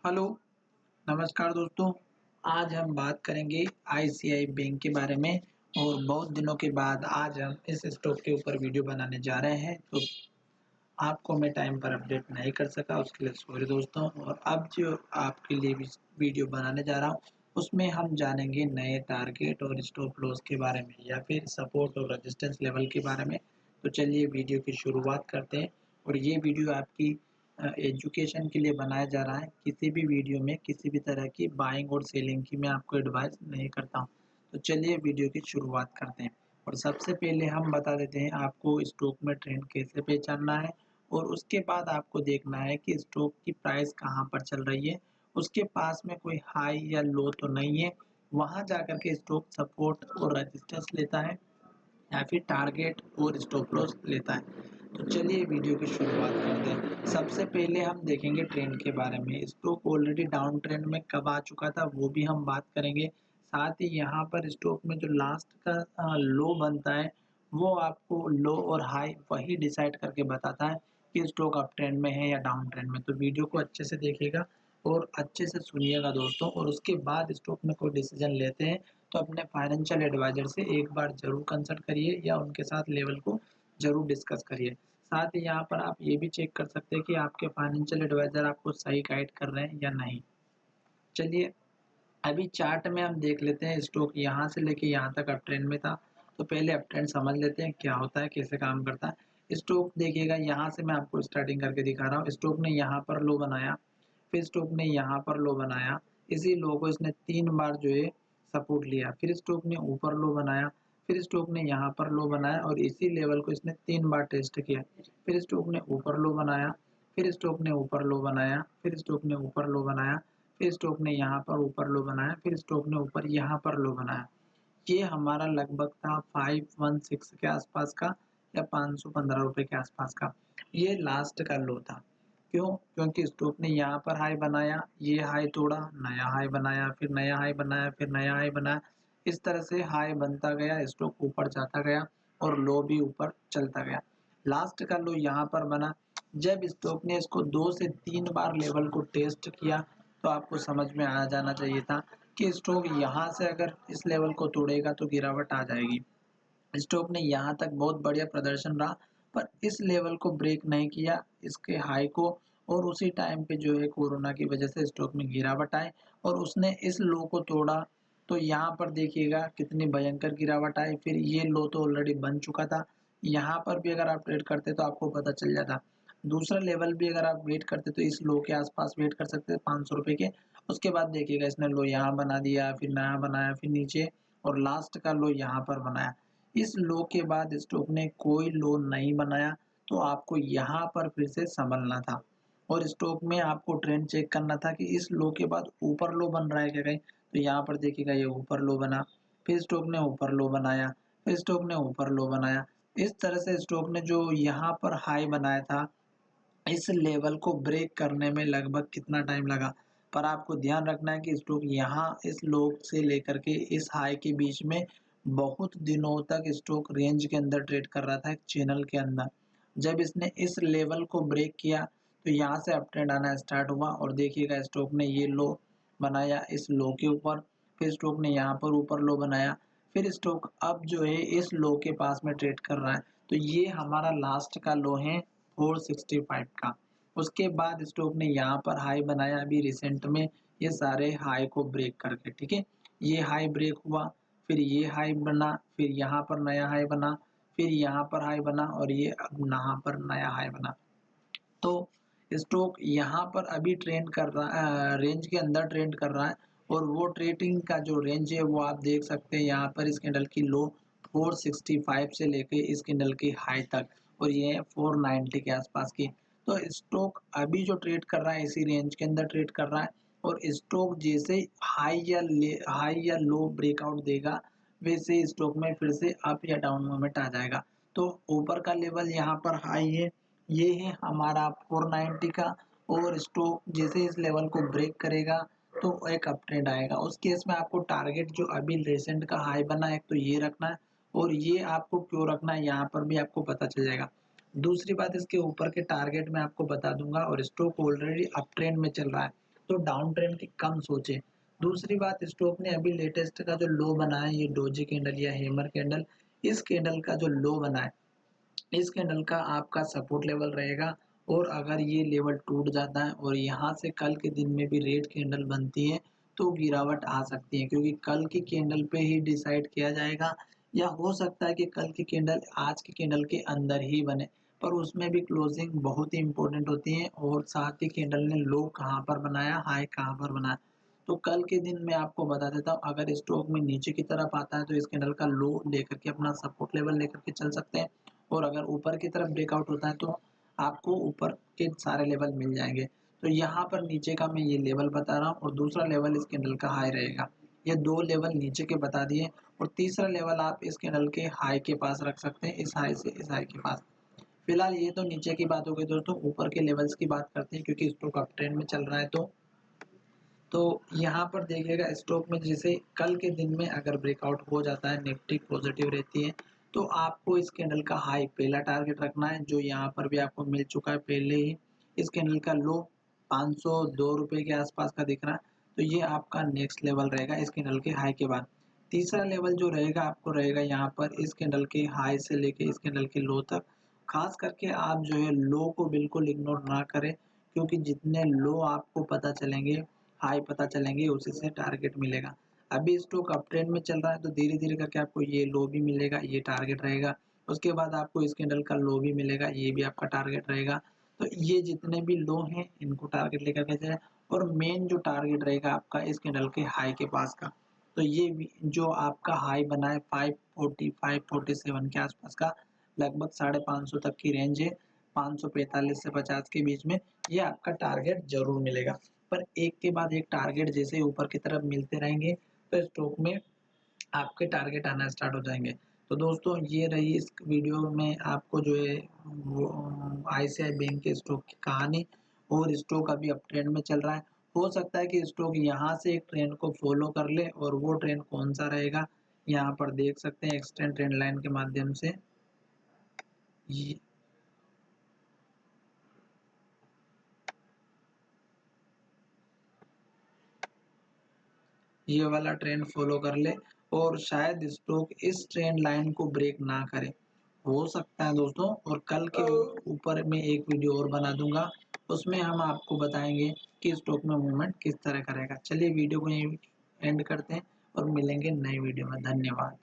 Hello, नमस्कार दोस्तों। आज हम बात करेंगे आईसीआई बैंक के बारे में और बहुत दिनों के बाद आज हम इस स्टॉक के ऊपर वीडियो बनाने जा रहे हैं। तो आपको मैं टाइम पर अपडेट नहीं कर सका, उसके लिए सॉरी दोस्तों। और अब जो आपके लिए वीडियो बनाने जा रहा हूँ, उसमें हम जानेंगे नए टारगेट और स्टॉप लॉस के बारे में या फिर सपोर्ट और रेजिस्टेंस लेवल के बारे में। तो चलिए वीडियो की शुरुआत करते हैं। और ये वीडियो आपकी एजुकेशन के लिए बनाया जा रहा है। किसी भी वीडियो में किसी भी तरह की बाइंग और सेलिंग की मैं आपको एडवाइस नहीं करता हूँ। तो चलिए वीडियो की शुरुआत करते हैं। और सबसे पहले हम बता देते हैं आपको स्टॉक में ट्रेंड कैसे पहचानना है। और उसके बाद आपको देखना है कि स्टॉक की प्राइस कहाँ पर चल रही है, उसके पास में कोई हाई या लो तो नहीं है। वहाँ जाकर के स्टॉक सपोर्ट और रेजिस्टेंस लेता है या फिर टारगेट और स्टॉप लॉस लेता है। तो चलिए वीडियो की शुरुआत करते हैं। सबसे पहले हम देखेंगे ट्रेंड के बारे में। स्टॉक ऑलरेडी डाउन ट्रेंड में कब आ चुका था वो भी हम बात करेंगे। साथ ही यहाँ पर स्टॉक में जो लास्ट का लो बनता है, वो आपको लो और हाई वही डिसाइड करके बताता है कि स्टॉक अप ट्रेंड में है या डाउन ट्रेंड में। तो वीडियो को अच्छे से देखिएगा और अच्छे से सुनिएगा दोस्तों। और उसके बाद स्टॉक में कोई डिसीजन लेते हैं तो अपने फाइनेंशियल एडवाइजर से एक बार ज़रूर कंसल्ट करिए या उनके साथ लेवल को ज़रूर डिस्कस करिए। साथ ही यहाँ पर आप ये भी चेक कर सकते हैं कि आपके फाइनेंशियल एडवाइजर आपको सही गाइड कर रहे हैं या नहीं। चलिए अभी चार्ट में हम देख लेते हैं। स्टॉक यहाँ से लेके यहाँ तक अप ट्रेंड में था। तो पहले अप ट्रेंड समझ लेते हैं क्या होता है, कैसे काम करता है। स्टॉक देखिएगा, यहाँ से मैं आपको स्टार्टिंग करके दिखा रहा हूँ। स्टॉक ने यहाँ पर लो बनाया, फिर स्टॉक ने यहाँ पर लो बनाया। इसी लो को इसने 3 बार जो है सपोर्ट लिया। फिर स्टॉक ने ऊपर लो बनाया, फिर स्टॉक ने यहाँ पर लो बनाया और इसी लेवल को इसने 3 बार टेस्ट किया। फिर स्टॉक ने ऊपर लो बनाया, फिर स्टॉक ने ऊपर लो बनाया, फिर स्टॉक ने ऊपर लो बनाया, फिर स्टॉक ने यहाँ पर ऊपर लो बनाया, फिर स्टॉक ने ऊपर यहाँ पर लो बनाया। ये हमारा लगभग था 516 के आसपास का या 515 रुपए के आसपास का। ये लास्ट का लो था। क्यों? क्योंकि स्टॉक ने यहाँ पर हाई बनाया, ये हाई तोड़ा, नया हाई बनाया, फिर नया हाई बनाया, फिर नया हाई बनाया। इस तरह से हाई बनता गया, स्टॉक ऊपर जाता गया और लो भी ऊपर चलता गया। लास्ट का लो यहाँ पर बना। जब स्टॉक ने इसको 2 से 3 बार लेवल को टेस्ट किया तो आपको समझ में आ जाना चाहिए था कि स्टॉक यहाँ से अगर इस लेवल को तोड़ेगा तो गिरावट आ जाएगी। स्टॉक ने यहाँ तक बहुत बढ़िया प्रदर्शन रहा, पर इस लेवल को ब्रेक नहीं किया, इसके हाई को। और उसी टाइम पे जो है कोरोना की वजह से स्टॉक में गिरावट आई और उसने इस लो को तोड़ा। तो यहाँ पर देखिएगा कितनी भयंकर गिरावट आई। फिर ये लो तो ऑलरेडी बन चुका था। यहाँ पर भी अगर आप ट्रेड करते तो आपको पता चल जाता। दूसरा लेवल भी अगर आप वेट करते तो इस लो के आसपास वेट कर सकते हैं 500 रुपये के। उसके बाद देखिएगा इसने लो यहाँ बना दिया, फिर नया बनाया, फिर नीचे और लास्ट का लो यहाँ पर बनाया। इस लो के बाद स्टॉक ने कोई लो नहीं बनाया, तो आपको यहाँ पर फिर से संभलना था और स्टॉक में आपको ट्रेंड चेक करना था कि इस लो के बाद ऊपर लो बन रहा है क्या कहीं। तो यहाँ पर देखिएगा ये ऊपर लो बना, फिर स्टॉक ने ऊपर लो बनाया, फिर स्टॉक ने ऊपर लो बनाया। इस तरह से स्टॉक ने जो यहाँ पर हाई बनाया था, इस लेवल को ब्रेक करने में लगभग कितना टाइम लगा। पर आपको ध्यान रखना है कि स्टॉक यहाँ इस लो से लेकर के इस हाई के बीच में बहुत दिनों तक स्टॉक रेंज के अंदर ट्रेड कर रहा था, एक चैनल के अंदर। जब इसने इस लेवल को ब्रेक किया तो यहाँ से अप ट्रेंड आना स्टार्ट हुआ और देखिएगा स्टॉक ने ये लो बनाया इस लो के ऊपर, फिर स्टॉक ने यहाँ पर ऊपर लो बनाया, फिर स्टॉक अब जो है इस लो के पास में ट्रेड कर रहा है। तो ये हमारा लास्ट का लो है 465 का। उसके बाद स्टॉक ने यहाँ पर हाई बनाया अभी रिसेंट में, ये सारे हाई को ब्रेक करके, ठीक है। ये हाई ब्रेक हुआ, फिर ये हाई बना, फिर यहाँ पर नया हाई बना, फिर यहाँ पर हाई बना और ये अब यहाँ पर नया हाई बना। तो स्टॉक यहाँ पर अभी ट्रेंड कर रहा है, रेंज के अंदर ट्रेंड कर रहा है। और वो ट्रेडिंग का जो रेंज है वो आप देख सकते हैं यहाँ पर इस कैंडल की लो 465 से लेके इस कैंडल की हाई तक, और ये है 490 के आसपास की। तो स्टॉक अभी जो ट्रेड कर रहा है इसी रेंज के अंदर ट्रेड कर रहा है। और स्टॉक जैसे हाई या लो ब्रेकआउट देगा, वैसे ही स्टॉक में फिर से अप या डाउन मूवमेंट आ जाएगा। तो ऊपर का लेवल यहाँ पर हाई है, ये है हमारा 490 का। और स्टॉक जैसे इस लेवल को ब्रेक करेगा तो एक अप ट्रेंड आएगा। उस केस में आपको टारगेट जो अभी रिसेंट का हाई बना है तो ये रखना है, और ये आपको क्यों रखना है यहाँ पर भी आपको पता चल जाएगा। दूसरी बात, इसके ऊपर के टारगेट मैं आपको बता दूंगा। और स्टॉक ऑलरेडी अप ट्रेंड में चल रहा है तो डाउन ट्रेंड की कम सोचे। दूसरी बात, स्टॉक ने अभी लेटेस्ट का जो लो बना है, ये डोजी कैंडल या हैमर कैंडल, इस कैंडल का जो लो बना है, इस कैंडल का आपका सपोर्ट लेवल रहेगा। और अगर ये लेवल टूट जाता है और यहाँ से कल के दिन में भी रेड कैंडल बनती है तो गिरावट आ सकती है, क्योंकि कल की कैंडल पे ही डिसाइड किया जाएगा, या हो सकता है कि कल की कैंडल आज की कैंडल के अंदर ही बने, पर उसमें भी क्लोजिंग बहुत ही इंपॉर्टेंट होती है और साथ ही कैंडल ने लो कहाँ पर बनाया, हाई कहाँ पर बनाया। तो कल के दिन मैं आपको बता देता हूँ, अगर स्टॉक में नीचे की तरफ आता है तो इस कैंडल का लो लेकर के अपना सपोर्ट लेवल लेकर के चल सकते हैं, और अगर ऊपर की तरफ ब्रेकआउट होता है तो आपको ऊपर के सारे लेवल मिल जाएंगे। तो यहाँ पर नीचे का मैं ये लेवल बता रहा हूँ और दूसरा लेवल इस कैंडल का हाई रहेगा। ये दो लेवल नीचे के बता दिए, और तीसरा लेवल आप इस कैंडल के हाई के पास रख सकते हैं, इस हाई से इस हाई के पास। फिलहाल ये तो नीचे की बात हो गई दोस्तों, ऊपर के लेवल्स की बात करते हैं, क्योंकि स्टॉक अप ट्रेंड में चल रहा है। तो यहाँ पर देखिएगा, स्टॉक में जैसे कल के दिन में अगर ब्रेकआउट हो जाता है, निफ्टी पॉजिटिव रहती है, तो आपको इस कैंडल का हाई पहला टारगेट रखना है, जो यहाँ पर भी आपको मिल चुका है पहले ही। इस कैंडल का लो 502 रुपये के आसपास का दिख रहा है, तो ये आपका नेक्स्ट लेवल रहेगा इस कैंडल के हाई के बाद। तीसरा लेवल जो रहेगा आपको रहेगा यहाँ पर इस कैंडल के हाई से लेके इस कैंडल के लो तक। खास करके आप जो है लो को बिल्कुल इग्नोर ना करें, क्योंकि जितने लो आपको पता चलेंगे, हाई पता चलेंगे, उसी से टारगेट मिलेगा। अभी स्टॉक अप ट्रेंड में चल रहा है, तो धीरे-धीरे करके आपको ये लो भी मिलेगा, ये टारगेट रहेगा। उसके बाद आपको इस कैंडल का लो भी मिलेगा, ये भी आपका टारगेट रहेगा। तो ये जितने भी लो हैं, इनको टारगेट लेकर के जाएँ, और मेन जो टारगेट रहेगा आपका इस कैंडल के हाई के पास का। तो ये भी जो आपका हाई बना है 540 547 के आसपास का, लगभग 550 तक की रेंज है, 545 से 50 के बीच में, ये आपका टारगेट ज़रूर मिलेगा। पर एक के बाद एक टारगेट जैसे ऊपर की तरफ मिलते रहेंगे, तो स्टॉक में आपके टारगेट आना स्टार्ट हो जाएंगे। तो दोस्तों, ये रही इस वीडियो में आपको जो है वो आईसीआई बैंक के स्टॉक की कहानी। और स्टॉक अभी अप ट्रेंड में चल रहा है, हो सकता है कि स्टॉक यहाँ से एक ट्रेंड को फॉलो कर ले, और वो ट्रेंड कौन सा रहेगा यहाँ पर देख सकते हैं एक्सटेंड ट्रेंड लाइन के माध्यम से। ये ये वाला ट्रेंड फॉलो कर ले, और शायद स्टॉक इस ट्रेंड लाइन को ब्रेक ना करे, हो सकता है दोस्तों। और कल के ऊपर में एक वीडियो और बना दूंगा, उसमें हम आपको बताएंगे कि स्टॉक में मूवमेंट किस तरह करेगा। चलिए वीडियो को यहीं एंड करते हैं और मिलेंगे नई वीडियो में। धन्यवाद।